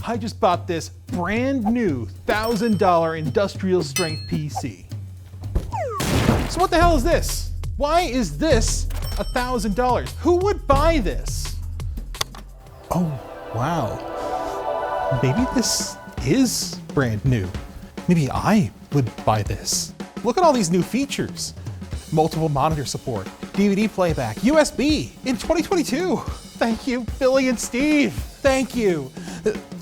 I just bought this brand new $1,000 industrial strength PC. So what the hell is this? Why is this $1,000? Who would buy this? Oh, wow. Maybe this is brand new. Maybe I would buy this. Look at all these new features. Multiple monitor support, DVD playback, USB in 2022. Thank you, Billy and Steve. Thank you.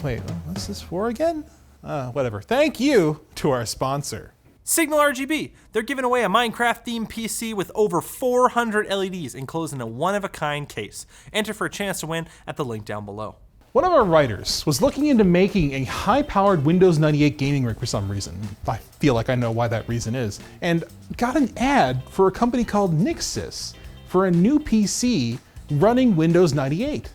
Wait, what's this for again? Whatever. Thank you to our sponsor. Signal RGB. They're giving away a Minecraft-themed PC with over 400 LEDs enclosed in a one-of-a-kind case. Enter for a chance to win at the link down below. One of our writers was looking into making a high-powered Windows 98 gaming rig for some reason. I feel like I know why that reason is. And got an ad for a company called NIXSYS for a new PC running Windows 98.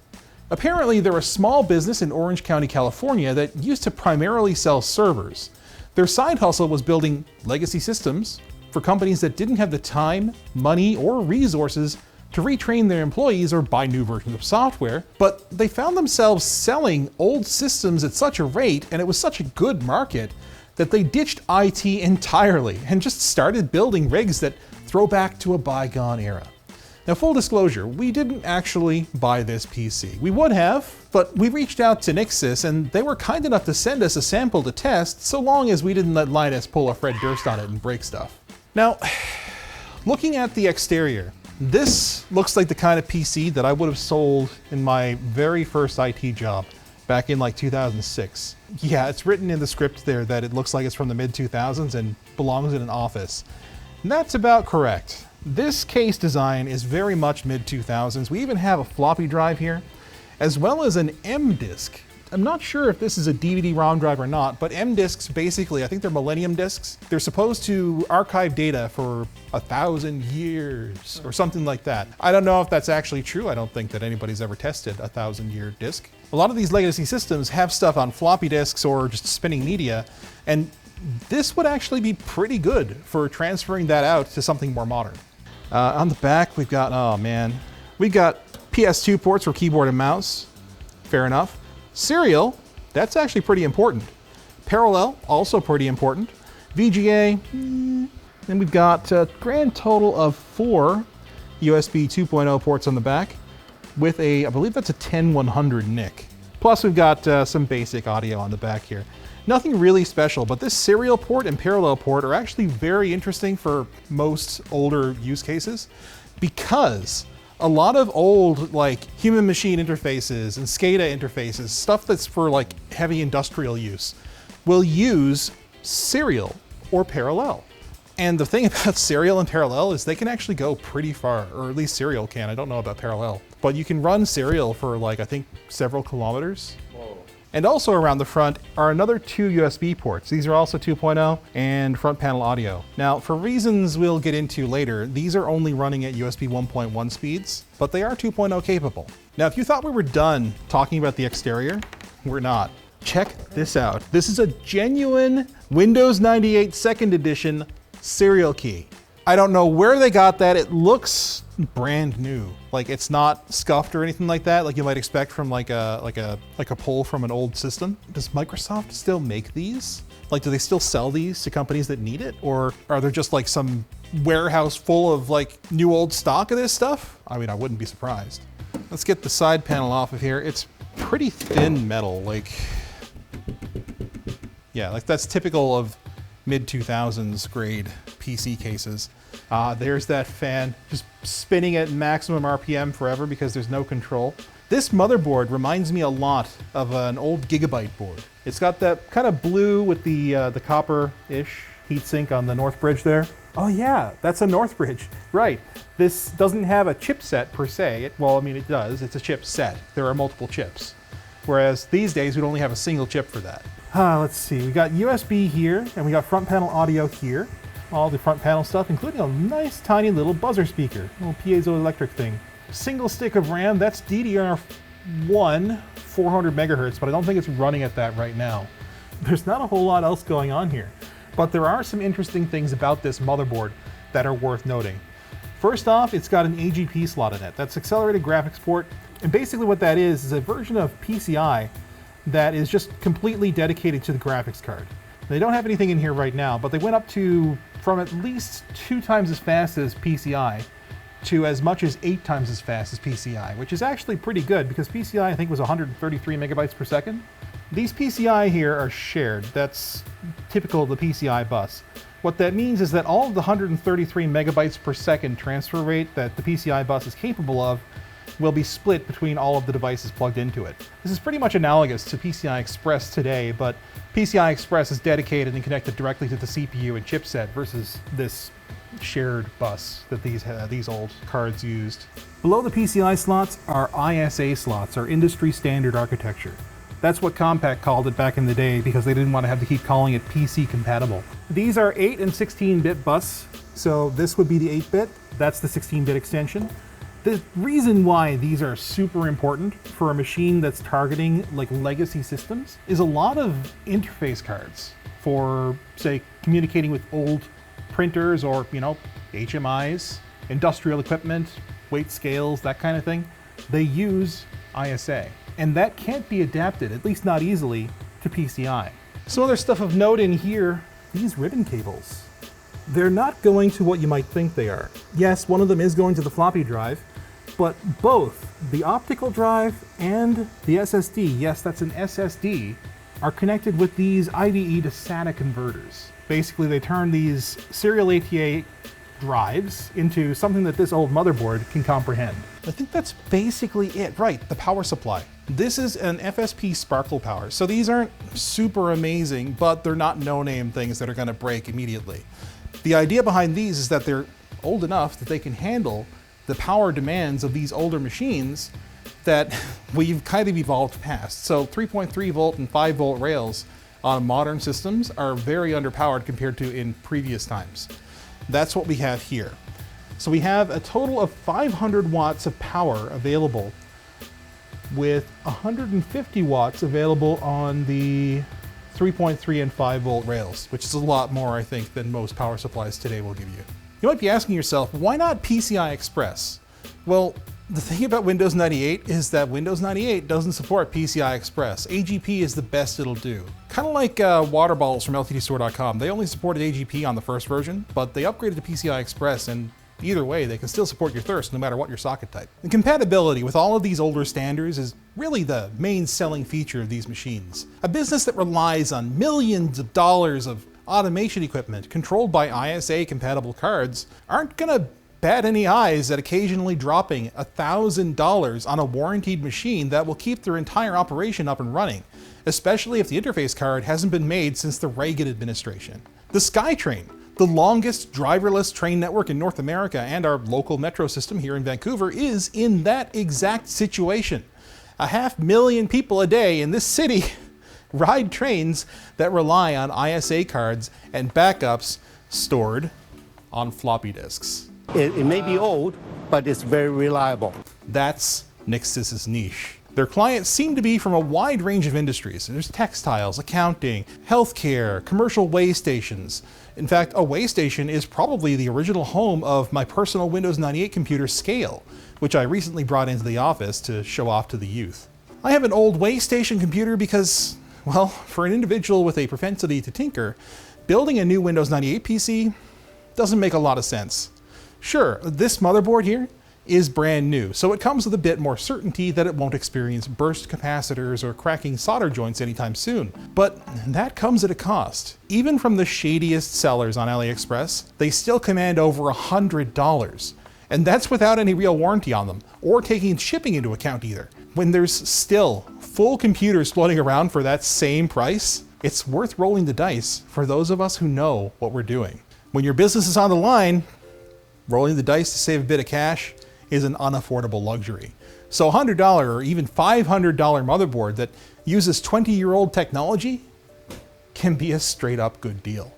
Apparently, they're a small business in Orange County, California that used to primarily sell servers. Their side hustle was building legacy systems for companies that didn't have the time, money, or resources to retrain their employees or buy new versions of software, but they found themselves selling old systems at such a rate, and it was such a good market, that they ditched IT entirely and just started building rigs that throw back to a bygone era. Now, full disclosure, we didn't actually buy this PC. We would have, but we reached out to NIXSYS and they were kind enough to send us a sample to test, so long as we didn't let Linus pull a Fred Durst on it and break stuff. Now, looking at the exterior, this looks like the kind of PC that I would have sold in my very first IT job back in like 2006. Yeah, it's written in the script there that it looks like it's from the mid-2000s and belongs in an office. And that's about correct. This case design is very much mid-2000s. We even have a floppy drive here, as well as an M disk. I'm not sure if this is a DVD-ROM drive or not, but M disks basically, I think they're Millennium disks. They're supposed to archive data for 1,000 years or something like that. I don't know if that's actually true. I don't think that anybody's ever tested a 1,000-year disk. A lot of these legacy systems have stuff on floppy disks or just spinning media, and this would actually be pretty good for transferring that out to something more modern. On the back, we've got, oh man, we've got PS2 ports for keyboard and mouse. Fair enough. Serial, that's actually pretty important. Parallel, also pretty important. VGA, and we've got a grand total of 4 USB 2.0 ports on the back with a, I believe that's a 10100 NIC. Plus we've got some basic audio on the back here. Nothing really special, but this serial port and parallel port are actually very interesting for most older use cases because a lot of old like human machine interfaces and SCADA interfaces, stuff that's for like heavy industrial use, will use serial or parallel. And the thing about serial and parallel is they can actually go pretty far, or at least serial can. I don't know about parallel, but you can run serial for like, I think several kilometers. Whoa. And also around the front are another 2 USB ports. These are also 2.0 and front panel audio. Now, for reasons we'll get into later, these are only running at USB 1.1 speeds, but they are 2.0 capable. Now, if you thought we were done talking about the exterior, we're not. Check this out. This is a genuine Windows 98 2nd edition serial key. I don't know where they got that. It looks brand new. Like it's not scuffed or anything like that, like you might expect from like a pull from an old system. Does Microsoft still make these? Like, do they still sell these to companies that need it? Or are there just like some warehouse full of like new old stock of this stuff? I mean, I wouldn't be surprised. Let's get the side panel off of here. It's pretty thin metal, like, yeah, like that's typical of mid-2000s grade PC cases. There's that fan, just spinning at maximum RPM forever because there's no control. This motherboard reminds me a lot of an old Gigabyte board. It's got that kind of blue with the copper-ish heatsink on the North Bridge there. Oh yeah, that's a North Bridge, right. This doesn't have a chipset per se. Well, I mean, it does, it's a chipset. There are multiple chips. Whereas these days, we'd only have a single chip for that. Let's see, we got USB here, and we got front panel audio here. All the front panel stuff, including a nice tiny little buzzer speaker, little piezoelectric thing. Single stick of RAM, that's DDR1, 400 megahertz, but I don't think it's running at that right now. There's not a whole lot else going on here, but there are some interesting things about this motherboard that are worth noting. First off, it's got an AGP slot in it. That's accelerated graphics port, and basically what that is a version of PCI that is just completely dedicated to the graphics card. They don't have anything in here right now, but they went up to from at least 2 times as fast as PCI to as much as 8 times as fast as PCI, which is actually pretty good because PCI I think was 133 megabytes per second. These PCI here are shared. That's typical of the PCI bus. What that means is that all of the 133 megabytes per second transfer rate that the PCI bus is capable of will be split between all of the devices plugged into it. This is pretty much analogous to PCI Express today, but PCI Express is dedicated and connected directly to the CPU and chipset versus this shared bus that these old cards used. Below the PCI slots are ISA slots, or industry standard architecture. That's what Compaq called it back in the day because they didn't want to have to keep calling it PC compatible. These are 8 and 16-bit bus, so this would be the 8-bit, that's the 16-bit extension. The reason why these are super important for a machine that's targeting like legacy systems is a lot of interface cards for, say, communicating with old printers or, HMIs, industrial equipment, weight scales, that kind of thing. They use ISA. And that can't be adapted, at least not easily, to PCI. Some other stuff of note in here, these ribbon cables. They're not going to what you might think they are. Yes, one of them is going to the floppy drive, but both the optical drive and the SSD, yes, that's an SSD, are connected with these IDE to SATA converters. Basically, they turn these serial ATA drives into something that this old motherboard can comprehend. I think that's basically it. Right, the power supply. This is an FSP Sparkle Power. So these aren't super amazing, but they're not no-name things that are going to break immediately. The idea behind these is that they're old enough that they can handle the power demands of these older machines that we've kind of evolved past. So 3.3 volt and 5 volt rails on modern systems are very underpowered compared to in previous times. That's what we have here. So we have a total of 500 watts of power available, with 150 watts available on the 3.3 and 5 volt rails, which is a lot more, I think, than most power supplies today will give you. You might be asking yourself, why not PCI Express? Well, the thing about Windows 98 is that Windows 98 doesn't support PCI Express. AGP is the best it'll do. Kind of like water bottles from LTDstore.com. They only supported AGP on the first version, but they upgraded to PCI Express, and either way, they can still support your thirst no matter what your socket type. And compatibility with all of these older standards is really the main selling feature of these machines. A business that relies on millions of dollars of automation equipment controlled by ISA compatible cards aren't gonna bat any eyes at occasionally dropping $1,000 on a warranted machine that will keep their entire operation up and running, especially if the interface card hasn't been made since the Reagan administration. The SkyTrain, the longest driverless train network in North America and our local metro system here in Vancouver, is in that exact situation. 500,000 people a day in this city ride trains that rely on ISA cards and backups stored on floppy disks. It may be old, but it's very reliable. That's NIXSYS's niche. Their clients seem to be from a wide range of industries. There's textiles, accounting, healthcare, commercial way stations. In fact, a way station is probably the original home of my personal Windows 98 computer Scale, which I recently brought into the office to show off to the youth. I have an old way station computer because, well, for an individual with a propensity to tinker, building a new Windows 98 PC doesn't make a lot of sense. Sure, this motherboard here is brand new, so it comes with a bit more certainty that it won't experience burst capacitors or cracking solder joints anytime soon. But that comes at a cost. Even from the shadiest sellers on AliExpress, they still command over $100. And that's without any real warranty on them, or taking shipping into account either. When there's still full computers floating around for that same price, it's worth rolling the dice for those of us who know what we're doing. When your business is on the line, rolling the dice to save a bit of cash is an unaffordable luxury. So $100 or even $500 motherboard that uses 20-year-old technology can be a straight up good deal.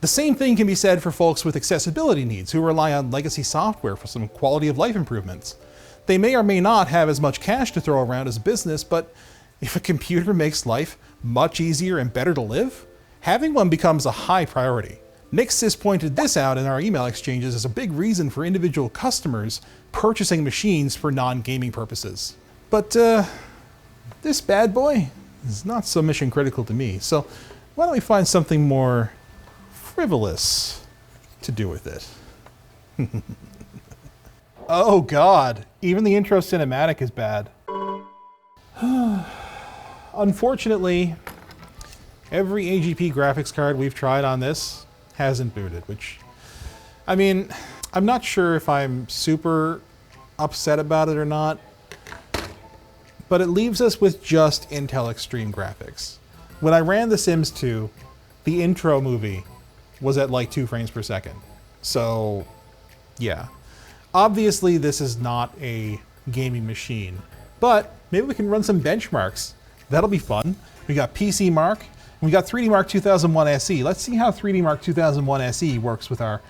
The same thing can be said for folks with accessibility needs who rely on legacy software for some quality of life improvements. They may or may not have as much cash to throw around as a business, but if a computer makes life much easier and better to live, having one becomes a high priority. NIXSYS pointed this out in our email exchanges as a big reason for individual customers purchasing machines for non-gaming purposes. But this bad boy, is not so mission critical to me. So why don't we find something more frivolous to do with it? Oh God, even the intro cinematic is bad. Unfortunately, every AGP graphics card we've tried on this hasn't booted, which, I mean, I'm not sure if I'm super upset about it or not, but it leaves us with just Intel Extreme graphics. When I ran The Sims 2, the intro movie was at like 2 frames per second. So, yeah. Obviously, this is not a gaming machine, but maybe we can run some benchmarks. That'll be fun. We got PC Mark, and we got 3D Mark 2001 SE. Let's see how 3D Mark 2001 SE works with our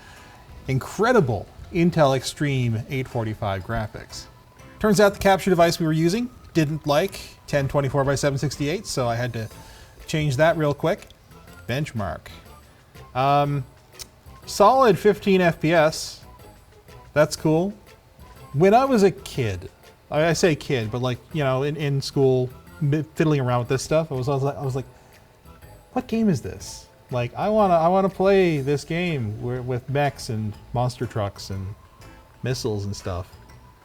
incredible Intel Extreme 845 graphics. Turns out the capture device we were using didn't like 1024 by 768, so I had to change that real quick. Benchmark. Solid 15 FPS. That's cool. When I was a kid, I say kid, but like, you know, in school, fiddling around with this stuff, I was like, what game is this? Like, I wanna play this game with mechs and monster trucks and missiles and stuff.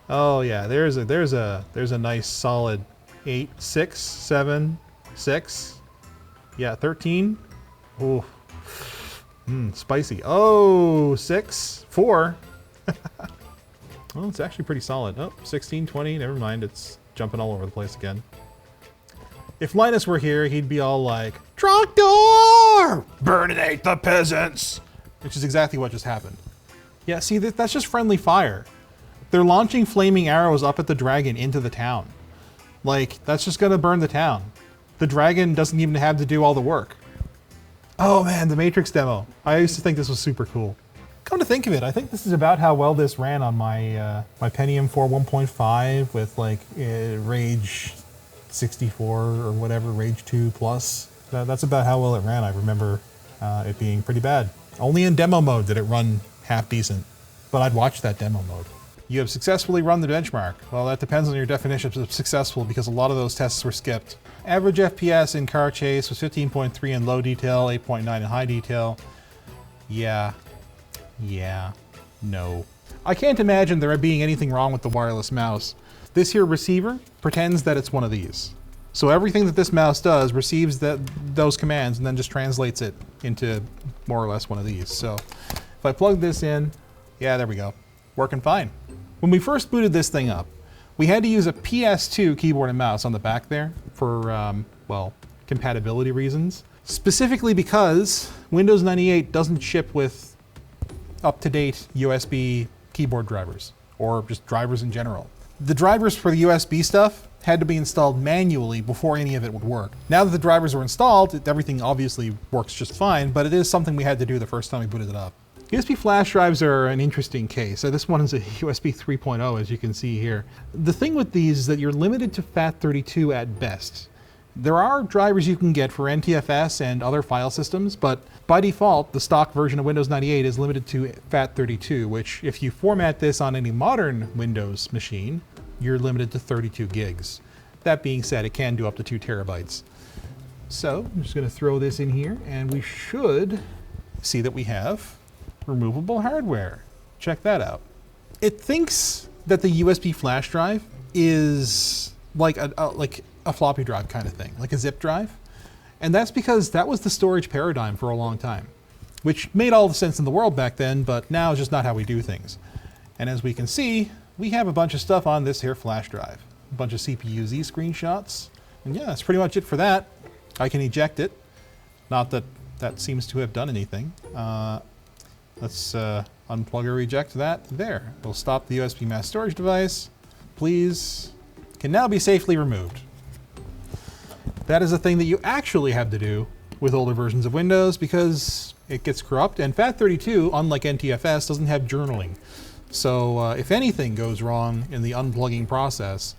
Oh yeah, there's a nice solid 8, 6, 7, 6. Yeah, 13. Ooh. Spicy. Oh, 6, 4. Well, it's actually pretty solid. Oh, 16, 20, never mind, it's jumping all over the place again. If Linus were here, he'd be all like, Tractor! Burninate the peasants! Which is exactly what just happened. Yeah, see, that's just friendly fire. They're launching flaming arrows up at the dragon into the town. Like, that's just gonna burn the town. The dragon doesn't even have to do all the work. Oh man, the Matrix demo. I used to think this was super cool. Come to think of it, I think this is about how well this ran on my my Pentium 4 1.5 with like Rage 64 or whatever, Rage 2 Plus. That's about how well it ran. I remember it being pretty bad. Only in demo mode did it run half decent, but I'd watch that demo mode. You have successfully run the benchmark. Well, that depends on your definition of successful because a lot of those tests were skipped. Average FPS in car chase was 15.3 in low detail, 8.9 in high detail. Yeah, no. I can't imagine there being anything wrong with the wireless mouse. This here receiver pretends that it's one of these. So everything that this mouse does receives those commands and then just translates it into more or less one of these. So if I plug this in, yeah, there we go. Working fine. When we first booted this thing up, we had to use a PS2 keyboard and mouse on the back there for, well, compatibility reasons. Specifically because Windows 98 doesn't ship with up-to-date USB keyboard drivers, or just drivers in general. The drivers for the USB stuff had to be installed manually before any of it would work. Now that the drivers were installed, everything obviously works just fine, but it is something we had to do the first time we booted it up. USB flash drives are an interesting case. So this one is a USB 3.0, as you can see here. The thing with these is that you're limited to FAT32 at best. There are drivers you can get for NTFS and other file systems, but by default, the stock version of Windows 98 is limited to FAT32, which if you format this on any modern Windows machine, you're limited to 32 gigs. That being said, it can do up to 2 terabytes. So I'm just gonna throw this in here and we should see that we have removable hardware. Check that out. It thinks that the USB flash drive is like a floppy drive kind of thing, like a zip drive. And that's because that was the storage paradigm for a long time, which made all the sense in the world back then, but now it's just not how we do things. And as we can see, we have a bunch of stuff on this here flash drive. A bunch of CPU-Z screenshots. And yeah, that's pretty much it for that. I can eject it. Not that that seems to have done anything. Let's unplug or eject that. There. We'll stop the USB mass storage device. Please. Can now be safely removed. That is a thing that you actually have to do with older versions of Windows because it gets corrupt, and FAT32, unlike NTFS, doesn't have journaling. So if anything goes wrong in the unplugging process,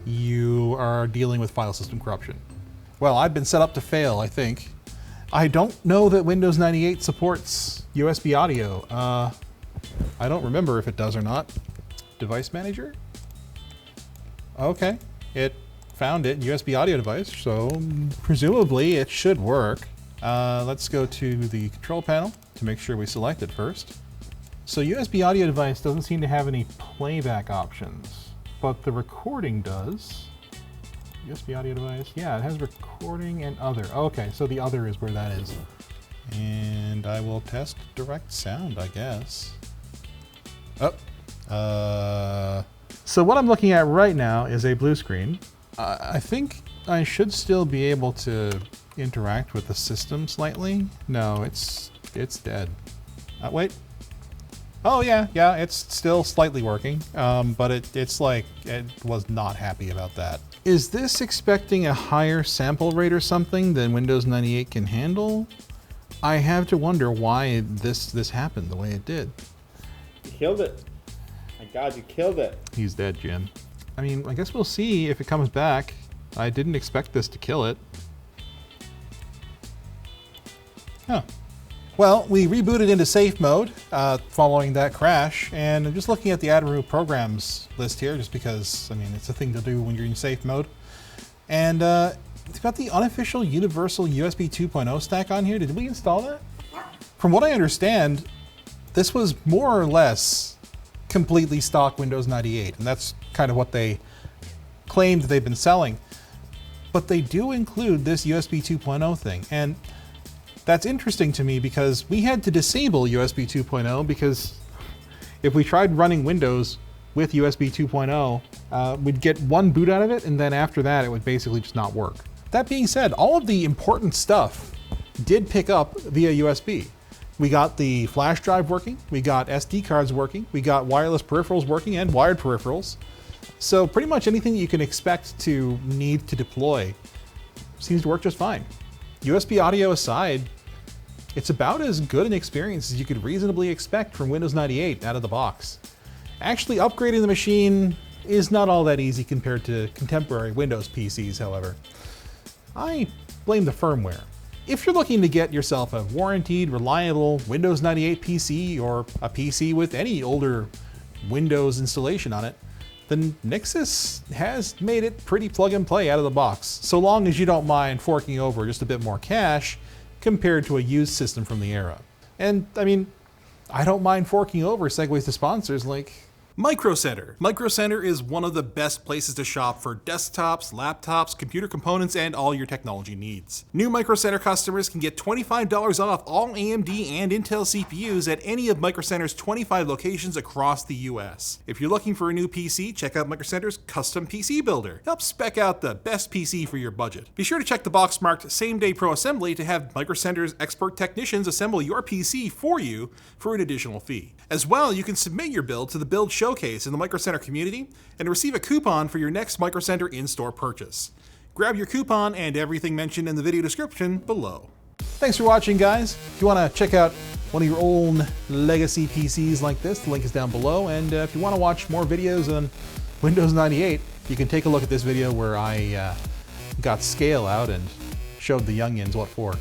you are dealing with file system corruption. Well, I've been set up to fail, I think. I don't know that Windows 98 supports USB audio. I don't remember if it does or not. Device manager? Okay, it found it, USB audio device, so presumably it should work. Let's go to the control panel to make sure we select it first. So USB audio device doesn't seem to have any playback options, but the recording does. USB audio device, yeah, it has recording and other. Okay, so the other is where that is. And I will test direct sound, I guess. So what I'm looking at right now is a blue screen. I think I should still be able to interact with the system slightly. No, it's dead. Wait. Oh yeah, it's still slightly working, but it's like, it was not happy about that. Is this expecting a higher sample rate or something than Windows 98 can handle? I have to wonder why this happened the way it did. You killed it. My God, you killed it. He's dead, Jim. I mean, I guess we'll see if it comes back. I didn't expect this to kill it. Huh. Well, we rebooted into safe mode following that crash, and I'm just looking at the add and remove programs list here, just because, I mean, it's a thing to do when you're in safe mode. And it's got the unofficial universal USB 2.0 stack on here. Did we install that? From what I understand, this was more or less completely stock Windows 98, and that's kind of what they claimed they've been selling. But they do include this USB 2.0 thing, and that's interesting to me because we had to disable USB 2.0 because if we tried running Windows with USB 2.0, we'd get one boot out of it, and then after that, it would basically just not work. That being said, all of the important stuff did pick up via USB. We got the flash drive working, we got SD cards working, we got wireless peripherals working and wired peripherals. So pretty much anything that you can expect to need to deploy seems to work just fine. USB audio aside, it's about as good an experience as you could reasonably expect from Windows 98 out of the box. Actually upgrading the machine is not all that easy compared to contemporary Windows PCs, however. I blame the firmware. If you're looking to get yourself a warranted, reliable Windows 98 PC or a PC with any older Windows installation on it, then NIXSYS has made it pretty plug and play out of the box, so long as you don't mind forking over just a bit more cash compared to a used system from the era. And I mean, I don't mind forking over segues to sponsors like Micro Center. Micro Center is one of the best places to shop for desktops, laptops, computer components, and all your technology needs. New Micro Center customers can get $25 off all AMD and Intel CPUs at any of Micro Center's 25 locations across the US. If you're looking for a new PC, check out Micro Center's Custom PC Builder. Help spec out the best PC for your budget. Be sure to check the box marked Same Day Pro Assembly to have Micro Center's expert technicians assemble your PC for you for an additional fee. As well, you can submit your build to the Build Showcase in the Micro Center community and receive a coupon for your next Micro Center in-store purchase. Grab your coupon and everything mentioned in the video description below. Thanks for watching, guys. If you want to check out one of your own legacy PCs like this, the link is down below. And if you want to watch more videos on Windows 98, you can take a look at this video where I got scale out and showed the youngins what for.